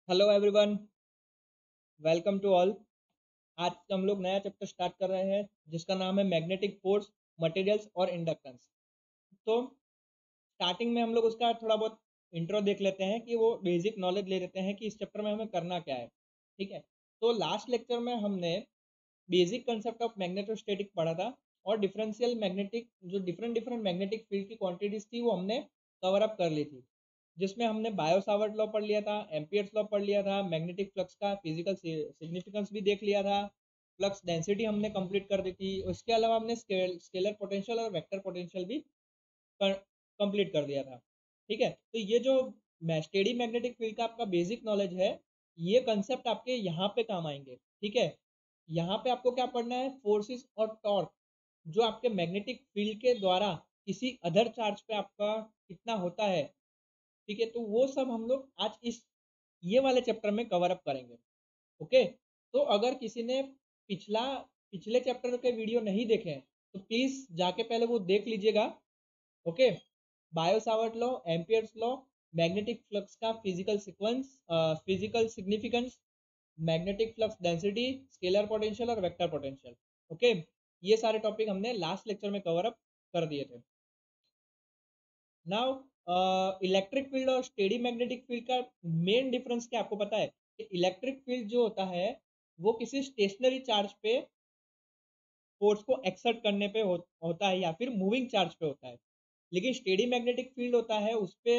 Hello everyone, welcome to all. आज हम लोग नया चैप्टर स्टार्ट कर रहे हैं जिसका नाम है मैग्नेटिक फोर्स, मटेरियल्स और इंडक्टेंस। तो स्टार्टिंग में हम लोग उसका थोड़ा बहुत इंट्रो देख लेते हैं कि वो बेसिक नॉलेज ले लेते हैं कि इस चैप्टर में हमें करना क्या है। ठीक है। तो लास्ट लेक्चर में हमने बेसिक कंसेप्ट ऑफ मैग्नेटोस्टैटिक पढ़ा था और डिफरेंशियल मैग्नेटिक जो डिफरेंट डिफरेंट मैग्नेटिक फील्ड की क्वांटिटीज थी वो हमने कवर अप कर ली थी, जिसमें हमने बायो सावर्ट लॉ पढ़ लिया था, एम्पियर्स लॉ पढ़ लिया था, मैग्नेटिक फ्लक्स का फिजिकल सिग्निफिकेंस भी देख लिया था, फ्लक्स डेंसिटी हमने कंप्लीट कर दी थी। उसके अलावा हमने स्केलर पोटेंशियल और वेक्टर पोटेंशियल भी कंप्लीट कर दिया था। ठीक है। तो ये जो स्टेडी मैग्नेटिक फील्ड का आपका बेसिक नॉलेज है, ये कंसेप्ट आपके यहाँ पे काम आएंगे। ठीक है। यहाँ पे आपको क्या पढ़ना है, फोर्सेस और टॉर्क जो आपके मैग्नेटिक फील्ड के द्वारा किसी अदर चार्ज पे आपका कितना होता है। ठीक है। तो वो सब हम लोग आज इस ये वाले चैप्टर में कवर अप करेंगे। ओके। तो अगर किसी ने पिछला पिछले चैप्टर के वीडियो नहीं देखे हैं तो प्लीज जाके पहले वो देख लीजिएगा। Okay. Biot Savart law, Ampere's law, magnetic flux का physical sequence, physical significance, magnetic flux density, scalar potential और वेक्टर पोटेंशियल। ओके। ये सारे टॉपिक हमने लास्ट लेक्चर में कवर अप कर दिए थे। नाउ इलेक्ट्रिक फील्ड और स्टेडी मैग्नेटिक फील्ड का मेन डिफरेंस क्या आपको पता है कि इलेक्ट्रिक फील्ड जो होता है वो किसी स्टेशनरी चार्ज पे फोर्स को एक्सर्ट करने पे होता है या फिर मूविंग चार्ज पे होता है। लेकिन स्टेडी मैग्नेटिक फील्ड होता है उस पे,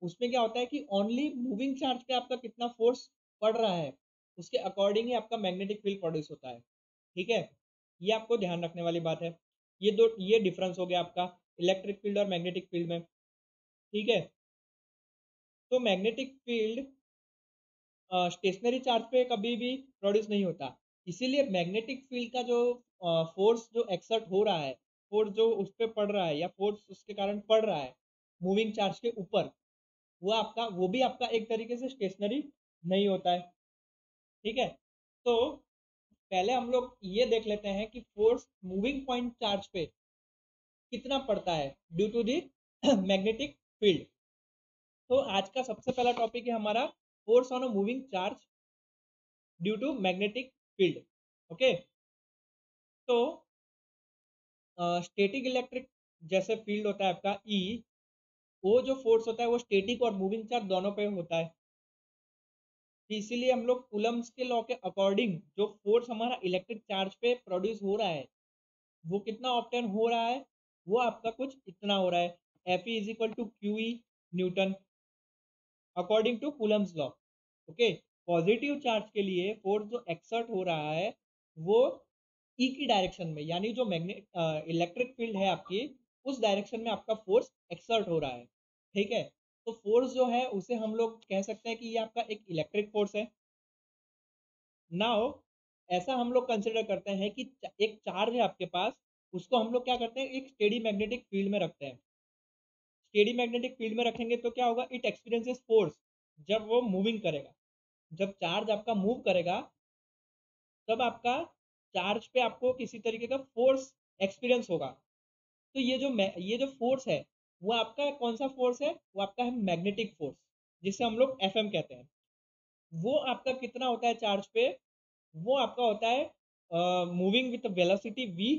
उसमें क्या होता है कि ओनली मूविंग चार्ज पे आपका कितना फोर्स पड़ रहा है उसके अकॉर्डिंग ही आपका मैग्नेटिक फील्ड प्रोड्यूस होता है। ठीक है। ये आपको ध्यान रखने वाली बात है। ये डिफरेंस हो गया आपका इलेक्ट्रिक फील्ड और मैग्नेटिक फील्ड में। ठीक है। तो मैग्नेटिक फील्ड स्टेशनरी चार्ज पे कभी भी प्रोड्यूस नहीं होता। इसीलिए मैग्नेटिक फील्ड का जो फोर्स जो एक्सर्ट हो रहा है, फोर्स जो उस पर पड़ रहा है या फोर्स उसके कारण पड़ रहा है मूविंग चार्ज के ऊपर, वो भी आपका एक तरीके से स्टेशनरी नहीं होता है। ठीक है। तो पहले हम लोग ये देख लेते हैं कि फोर्स मूविंग पॉइंट चार्ज पे कितना पड़ता है due to the magnetic field. तो आज का सबसे पहला टॉपिक है हमारा force on a moving charge due to magnetic field. Okay. तो स्टैटिक इलेक्ट्रिक जैसे फील्ड होता है आपका ई, वो जो फोर्स होता है वो स्टैटिक और मूविंग चार्ज दोनों पे होता है। इसीलिए हम लोग कूलम्ब्स के लॉ के अकॉर्डिंग जो फोर्स हमारा इलेक्ट्रिक चार्ज पे प्रोड्यूस हो रहा है वो कितना ऑप्टेन हो रहा है, वो आपका कुछ इतना हो रहा है, F E is equal to Q E newton according to Coulomb's law. Okay. Positive charge के लिए फोर्स जो एक्सर्ट हो रहा है वो ई की डायरेक्शन में, यानी जो मैग्नेट इलेक्ट्रिक फील्ड है आपकी उस डायरेक्शन में आपका फोर्स एक्सर्ट हो रहा है। ठीक है। तो फोर्स जो है उसे हम लोग कह सकते हैं कि ये आपका एक इलेक्ट्रिक फोर्स है। नाउ ऐसा हम लोग कंसिडर करते हैं कि एक चार्ज है आपके पास, उसको हम लोग क्या करते हैं एक स्टेडी मैग्नेटिक फील्ड में रखते हैं। स्टेडी मैग्नेटिक फील्ड में रखेंगे तो क्या होगा, इट एक्सपीरियंसेस फोर्स जब वो मूविंग करेगा। जब चार्ज आपका मूव करेगा तब आपका चार्ज पे आपको किसी तरीके का फोर्स एक्सपीरियंस होगा। तो ये जो फोर्स है वो आपका कौन सा फोर्स है, वो आपका है मैग्नेटिक फोर्स, जिसे हम लोग एफएम कहते हैं। वो आपका कितना होता है चार्ज पे, वो आपका होता है मूविंग विथ वेलोसिटी v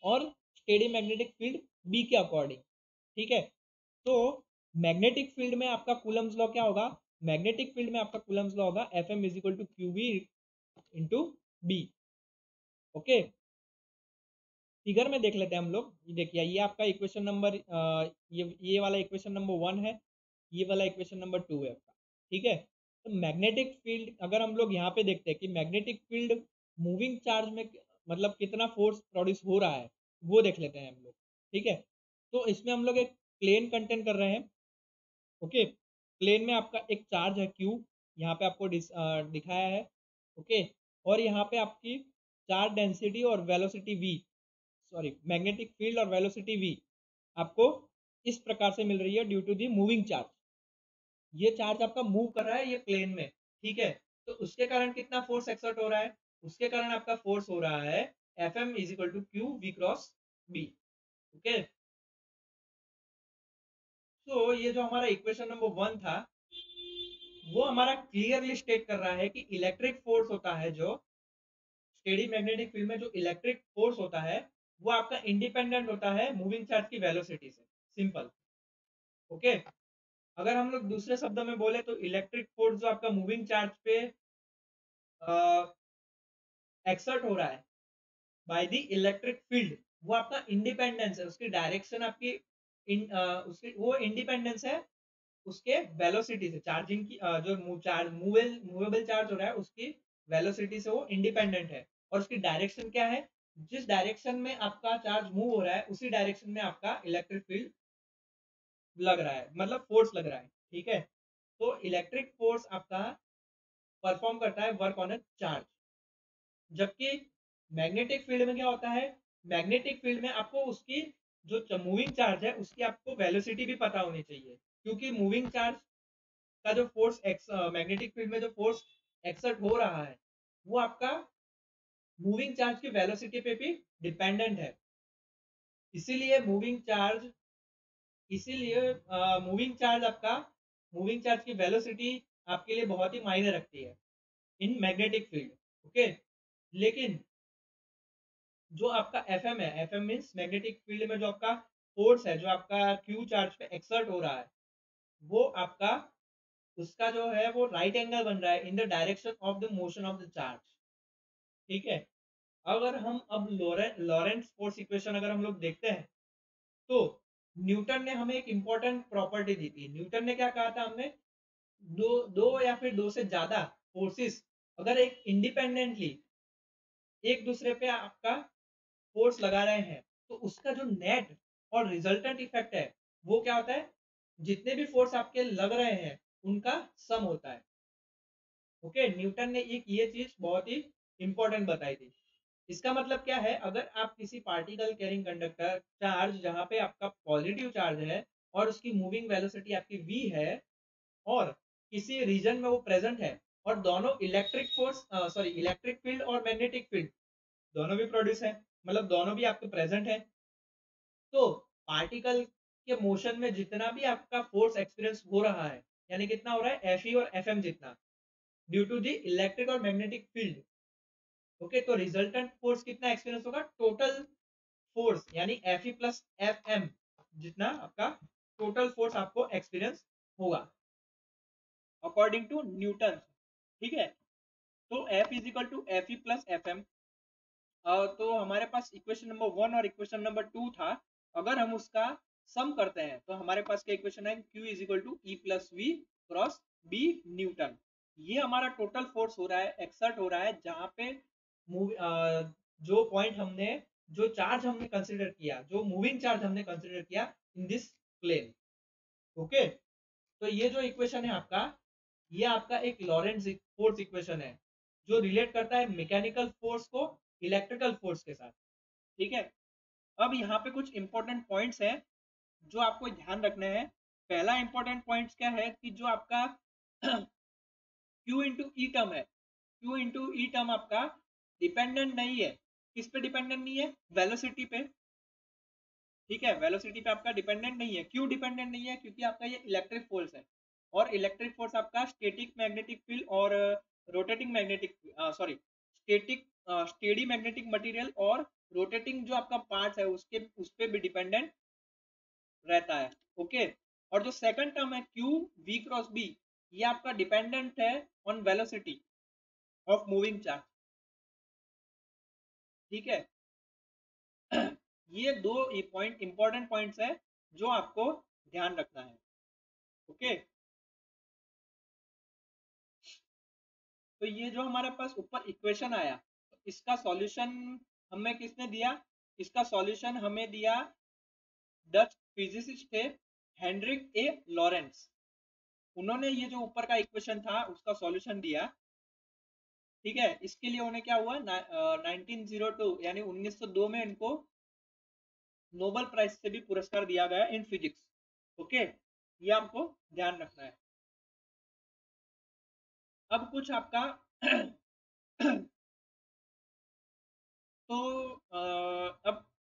और स्टेडी मैग्नेटिक फील्ड b के अकॉर्डिंग। ठीक है। तो मैग्नेटिक फील्ड में आपका कूलम्स लॉ क्या होगा, मैग्नेटिक फील्ड में आपका कूलम्स लॉ होगा F M is equal to Q B into B. Okay. Figure में देख लेते हैं हम लोग। ये देखिए, ये आपका इक्वेशन नंबर ये वाला इक्वेशन नंबर 1 है, ये वाला इक्वेशन नंबर 2 है आपका। ठीक है। तो मैग्नेटिक फील्ड अगर हम लोग यहाँ पे देखते हैं कि मैग्नेटिक फील्ड मूविंग चार्ज में मतलब कितना फोर्स प्रोड्यूस हो रहा है, वो देख लेते हैं हम लोग। ठीक है। तो इसमें हम लोग एक प्लेन कंटेन कर रहे हैं। ओके। प्लेन में आपका एक चार्ज है क्यू, यहाँ पे आपको दिखाया है। ओके। और यहाँ पे आपकी चार्ज डेंसिटी और velocity V, sorry magnetic field और वेलोसिटी वी आपको इस प्रकार से मिल रही है due to the moving charge. ये चार्ज आपका मूव कर रहा है ये प्लेन में। ठीक है। तो उसके कारण कितना फोर्स एक्सर्ट हो रहा है, उसके कारण आपका फोर्स हो रहा है F M is equal to Q V cross B. Okay. तो ये जो हमारा इक्वेशन नंबर 1 था, वो हमारा क्लियरली स्टेट कर रहा है कि इलेक्ट्रिक फोर्स होता है जो स्टेडी मैग्नेटिक फील्ड में जो इलेक्ट्रिक फोर्स होता है वो आपका इंडिपेंडेंट होता है मूविंग चार्ज की वेलोसिटी से। सिंपल। ओके। अगर हम लोग दूसरे शब्दों में बोले तो इलेक्ट्रिक फोर्स जो आपका मूविंग चार्ज पे एक्सर्ट हो रहा है बाय द इलेक्ट्रिक फील्ड, वो आपका इंडिपेंडेंस है, उसकी डायरेक्शन आपकी उसकी वो इंडिपेंडेंस है उसके वेलोसिटी से। चार्जिंग की जो मूवेबल चार्ज हो रहा है उसकी वेलोसिटी से वो इंडिपेंडेंट है। और उसकी डायरेक्शन क्या है? जिस डायरेक्शन में आपका चार्ज मूव हो रहा है उसी डायरेक्शन में आपका इलेक्ट्रिक फील्ड लग रहा है, मतलब फोर्स लग रहा है। ठीक है। तो इलेक्ट्रिक फोर्स आपका परफॉर्म करता है वर्क ऑन अ चार्ज। जबकि मैग्नेटिक फील्ड में क्या होता है? मैग्नेटिक फील्ड में आपको उसकी जो मूविंग चार्ज है उसकी आपको वेलोसिटी भी पता होनी चाहिए, क्योंकि मूविंग चार्ज का जो फोर्स मैग्नेटिक फील्ड में जो फोर्स एक्सर्ट हो रहा है वो आपका मूविंग चार्ज की वेलोसिटी पे भी डिपेंडेंट है। इसीलिए मूविंग चार्ज इसीलिए मूविंग चार्ज आपका मूविंग चार्ज की वेलोसिटी आपके लिए बहुत ही मायने रखती है इन मैग्नेटिक फील्ड। ओके। लेकिन जो आपका एफएम है, एफएम मीन्स मैग्नेटिक फील्ड में जो आपका फोर्स है जो आपका क्यू चार्ज पे एक्सर्ट हो रहा है वो आपका उसका जो है वो राइट एंगल बन रहा है in the direction of the motion of the charge. ठीक है। अगर हम अब लॉरेंट्स फोर्स इक्वेशन अगर हम लोग देखते हैं तो न्यूटन ने हमें एक इंपॉर्टेंट प्रॉपर्टी दी थी। न्यूटन ने क्या कहा था हमें? दो दो या फिर दो से ज्यादा फोर्सेस अगर एक इंडिपेंडेंटली एक दूसरे पे आपका फोर्स लगा रहे हैं तो उसका जो नेट और रिजल्टेंट इफेक्ट है वो क्या होता है? जितने भी फोर्स आपके लग रहे हैं उनका सम होता है। ओके। न्यूटन ने एक ये चीज बहुत ही इंपॉर्टेंट बताई थी। इसका मतलब क्या है? अगर आप किसी पार्टिकल कैरिंग कंडक्टर चार्ज जहां पे आपका पॉजिटिव चार्ज है और उसकी मूविंग वेलोसिटी आपकी v है और किसी रीजन में वो प्रेजेंट है और दोनों electric force sorry electric field और मैग्नेटिक फील्ड दोनों भी प्रोड्यूस है, मतलब दोनों भी आपके प्रेजेंट है, तो पार्टिकल के मोशन में जितना भी आपका फोर्स एक्सपीरियंस हो रहा है यानी कितना हो रहा है? एफ और एफ जितना, ड्यू टू द इलेक्ट्रिक और मैग्नेटिक फील्ड। ओके। तो रिजल्टेंट फोर्स कितना एक्सपीरियंस होगा? टोटल फोर्स यानी F E plus F M जितना आपका टोटल फोर्स आपको एक्सपीरियंस होगा अकॉर्डिंग टू न्यूटन। ठीक है। तो F is equal to F E plus F M. तो हमारे पास इक्वेशन नंबर 1 और इक्वेशन नंबर 2 था। अगर हम उसका सम करते हैं तो हमारे पास क्या इक्वेशन है? Q is equal to E plus V cross B newton. ये हमारा टोटल फोर्स हो रहा है, एक्सर्ट हो रहा है जहां पे जो पॉइंट हमने जो चार्ज हमने कंसिडर किया, जो मूविंग चार्ज हमने कंसिडर किया इन दिस प्लेन। ओके। तो ये जो इक्वेशन है आपका, ये आपका एक लॉरेंट्ज फोर्स इक्वेशन है जो रिलेट करता है मैकेनिकल फोर्स को इलेक्ट्रिकल फोर्स के साथ। ठीक है। अब यहाँ पे कुछ इंपॉर्टेंट पॉइंट्स हैं जो आपको ध्यान रखने हैं। पहला इंपॉर्टेंट पॉइंट क्या है कि जो आपका Q इंटू ई टर्म है, Q इंटू ई टर्म आपका डिपेंडेंट नहीं है। किस पे डिपेंडेंट नहीं है? वेलोसिटी पे। ठीक है। वेलोसिटी पे आपका डिपेंडेंट नहीं है। क्यों डिपेंडेंट नहीं है? क्योंकि आपका ये इलेक्ट्रिक फोर्स है और इलेक्ट्रिक फोर्स आपका स्टैटिक मैग्नेटिक फील्ड और rotating magnetic sorry static steady magnetic material और रोटेटिंग जो आपका पार्ट है उसके उस पे भी डिपेंडेंट रहता है। ओके। और जो सेकंड टर्म है क्यू वी क्रॉस बी, ये आपका डिपेंडेंट है on velocity of moving charge. ठीक है। ये दो पॉइंट इंपॉर्टेंट पॉइंट्स है जो आपको ध्यान रखना है। ओके। तो ये जो हमारे पास ऊपर इक्वेशन आया तो इसका सॉल्यूशन हमें किसने दिया? इसका सॉल्यूशन हमें दिया डच फिजिसिस्ट थे हेनरिक ए लॉरेंस। उन्होंने ये जो ऊपर का इक्वेशन था उसका सॉल्यूशन दिया। ठीक है। इसके लिए उन्हें क्या हुआ 1902 यानी 1902 में इनको नोबेल प्राइज से भी पुरस्कार दिया गया इन फिजिक्स। ओके। ये आपको ध्यान रखना है। अब कुछ आपका तो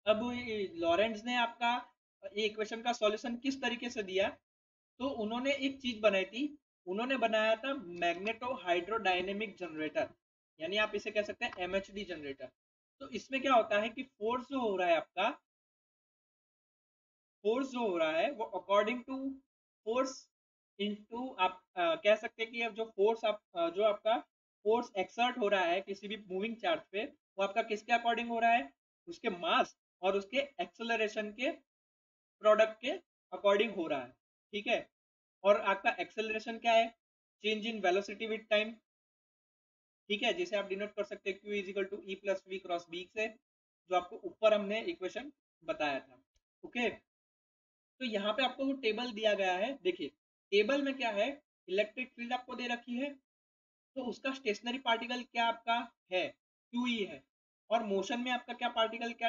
अब लॉरेंस ने आपका ये इक्वेशन का सॉल्यूशन किस तरीके से दिया? तो उन्होंने एक चीज बनाई थी उन्होंने बनाया था मैग्नेटो हाइड्रोडायनेमिक जनरेटर, यानी आप इसे कह सकते हैं MHD जनरेटर। तो इसमें क्या होता है कि फोर्स जो हो रहा है आपका, फोर्स जो हो रहा है वो अकॉर्डिंग टू फोर्स इनटू, आप कह सकते हैं कि अब जो फोर्स आप जो आपका फोर्स एक्सर्ट हो रहा है किसी भी मूविंग चार्ज पे, वो आपका किसके अकॉर्डिंग हो रहा है, उसके मास और उसके एक्सेलरेशन के प्रोडक्ट के अकॉर्डिंग हो रहा है। ठीक है, और आपका एक्सेलरेशन क्या है, change in velocity with time. ठीक है, जिसे आप डिनोट कर सकते हैं Q is equal to E plus V cross B से, जो आपको ऊपर हमने इक्वेशन बताया था। ओके, तो यहाँ पे आपको वो टेबल दिया गया है। देखिए टेबल में क्या है, इलेक्ट्रिक फील्ड आपको दे रखी है, तो उसका स्टेशनरी पार्टिकल क्या आपका है, QE है, और मोशन में आपका क्या पार्टिकल क्या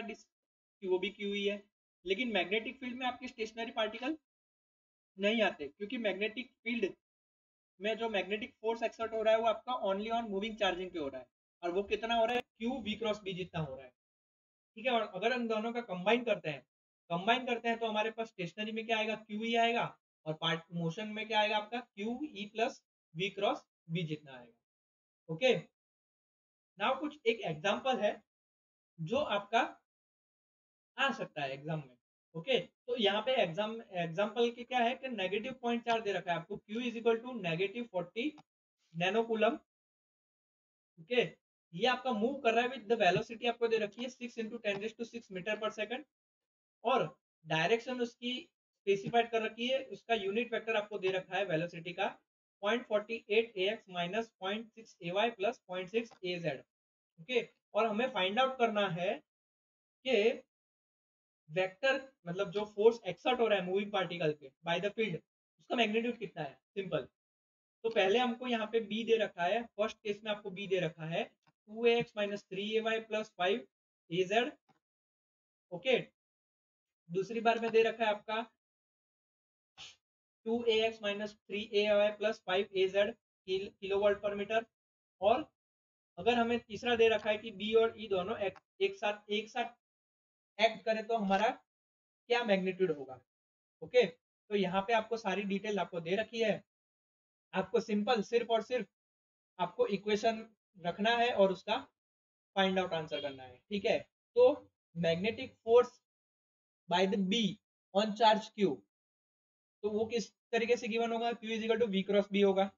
वो भी QE है। लेकिन मैग्नेटिक फील्ड में आपके स्टेशनरी पार्टिकल नहीं आते, क्योंकि मैग्नेटिक फील्ड में जो मैग्नेटिक फोर्स एक्सर्ट हो रहा है वो आपका ओनली ऑन मूविंग चार्जिंग पे हो रहा है, और वो कितना हो रहा है, Q V क्रॉस B जितना हो रहा है। ठीक है, और अगर हम दोनों का कंबाइन करते हैं तो हमारे पास स्टेशनरी में क्या आएगा, QE आएगा, और पार्ट मोशन में क्या आएगा आपका QE plus V cross B जितना आएगा। ओके, नाउ कुछ एक एग्जांपल है जो आपका आ सकता है एग्जाम में। ओके, तो यहाँ पे एग्जाम्पल की क्या है कि नेगेटिव पॉइंट चार्ज दे रखा है आपको, Q is equal to -40 nanocoulomb. Okay, ये आपका मूव कर रहा है विद द वेलोसिटी आपको दे रखी है 6 × 10⁶ मीटर पर सेकंड, और डायरेक्शन उसकी स्पेसिफाइड कर रखी है, उसका यूनिट वेक्टर आपको दे रखा है वेलोसिटी का 0.48 ax minus 0.6 ay plus 0.6 az। Okay, और हमें फाइंड आउट करना है कि वेक्टर मतलब जो फोर्स एक्सर्ट हो रहा है मूविंग पार्टिकल पे बाय द फील्ड, उसका मैग्नीट्यूड कितना है। सिंपल, तो पहले हमको यहाँ पे बी दे रखा है, फर्स्ट केस में आपको बी दे रखा है 2ax minus 3ay plus 5az। Okay, दूसरी बार में दे रखा है आपका 2ax minus 3ay plus 5az kilo volt पर मीटर। और अगर हमें तीसरा दे रखा है कि बी और ई दोनों एक साथ एक्ट करें तो हमारा क्या मैग्नीट्यूड होगा। ओके, तो यहाँ पे आपको सारी डिटेल आपको दे रखी है, आपको सिंपल सिर्फ और सिर्फ आपको इक्वेशन रखना है और उसका फाइंड आउट आंसर करना है। ठीक है, तो magnetic force by the B on charge Q, तो वो किस तरीके से गिवन होगा, Q is equal to V cross B होगा,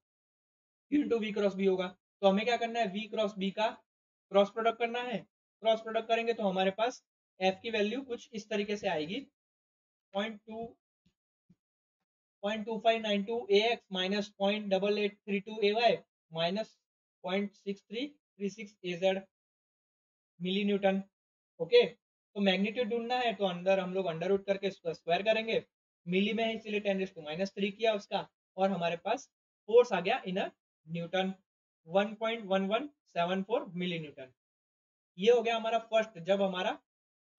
Q into V cross B होगा। तो हमें क्या करना है, V क्रॉस B का क्रॉस प्रोडक्ट करना है। क्रॉस प्रोडक्ट करेंगे तो हमारे पास F की वैल्यू कुछ इस तरीके से आएगी 0.2592 ax minus 0.8832 ay minus 0.6336 az मिली न्यूटन। ओके, तो मैग्नीट्यूड ढूंढना है तो अंदर हम लोग अंडर रूट करके स्क्वायर करेंगे, मिली में है इसलिए 10⁻³ किया उसका, और हमारे पास फोर्स आ गया इन न्यूटन 1.1174 मिली न्यूटन। ये हो गया हमारा फर्स्ट, जब हमारा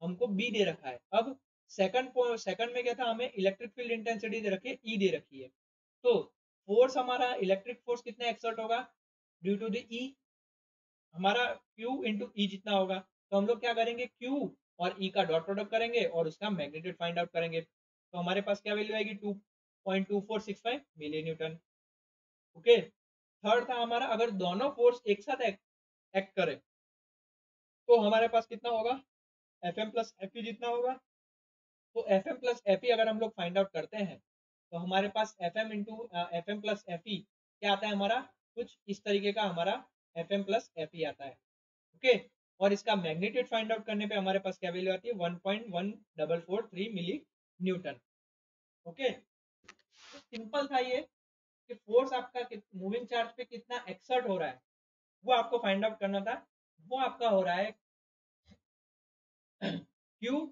हमको बी दे रखा है। अब सेकंड में क्या था, हमें इलेक्ट्रिक फील्ड इंटेंसिटी दे रखी है, ई दे रखी है। तो फोर्स हमारा इलेक्ट्रिक फोर्स कितना एक्सर्ट होगा ड्यू टू द ई, हमारा Q इंटू ई जितना होगा। तो हम लोग क्या करेंगे, Q और E का डॉट प्रोडक्ट करेंगे और उसका मैग्नीट्यूड फाइंड आउट करेंगे। तो हमारे पास क्या वैल्यू आएगी 2.2465 मिली न्यूटन। ओके, थर्ड था हमारा, अगर दोनों फोर्स एक साथ एक्ट करे तो हमारे पास कितना होगा, Fm प्लस Fe जितना होगा। तो Fm प्लस Fe अगर हम लोग फाइंड आउट करते हैं तो हमारे पास Fm प्लस Fe क्या आता है, हमारा कुछ इस तरीके का हमारा Fm प्लस Fe आता है। ओके, और इसका मैग्नीट्यूड फाइंड आउट करने पे हमारे पास क्या वैल्यू आती है 1.1443 मिली न्यूटन। ओके, तो सिंपल था ये कि फोर्स आपका मूविंग चार्ज पे कितना एक्सर्ट हो रहा है वो आपको फाइंड आउट करना था। वो आपका हो रहा है Q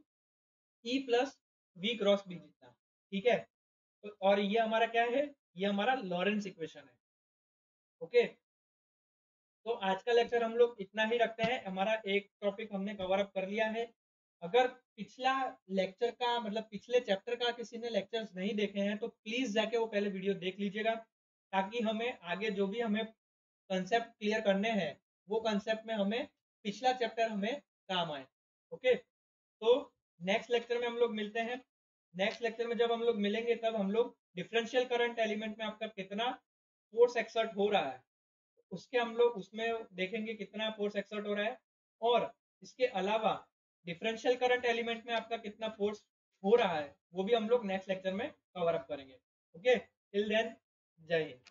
E plus V cross B जितना। ठीक है, तो और ये हमारा क्या है, ये हमारा लॉरेंस इक्वेशन है। ओके, तो आज का लेक्चर हम लोग इतना ही रखते हैं, हमारा एक टॉपिक हमने कवर अप कर लिया है। अगर पिछला लेक्चर का मतलब पिछले चैप्टर का किसी ने लेक्चर्स नहीं देखे हैं तो प्लीज जाके वो पहले वीडियो देख लीजिएगा, ताकि हमें आगे जो भी हमें कंसेप्ट क्लियर करने हैं वो कंसेप्ट में हमें पिछला चैप्टर हमें काम आए। ओके, तो नेक्स्ट लेक्चर में हम लोग मिलते हैं। नेक्स्ट लेक्चर में जब हम लोग मिलेंगे तब हम लोग डिफरेंशियल करंट एलिमेंट में आपका कितना फोर्स एक्सर्ट हो रहा है उसके हम लोग उसमें देखेंगे कितना फोर्स एक्सर्ट हो रहा है, और इसके अलावा डिफरेंशियल करंट एलिमेंट में आपका कितना फोर्स हो रहा है वो भी हम लोग नेक्स्ट लेक्चर में कवर अप करेंगे। ओके, टिल देन, जय हिंद।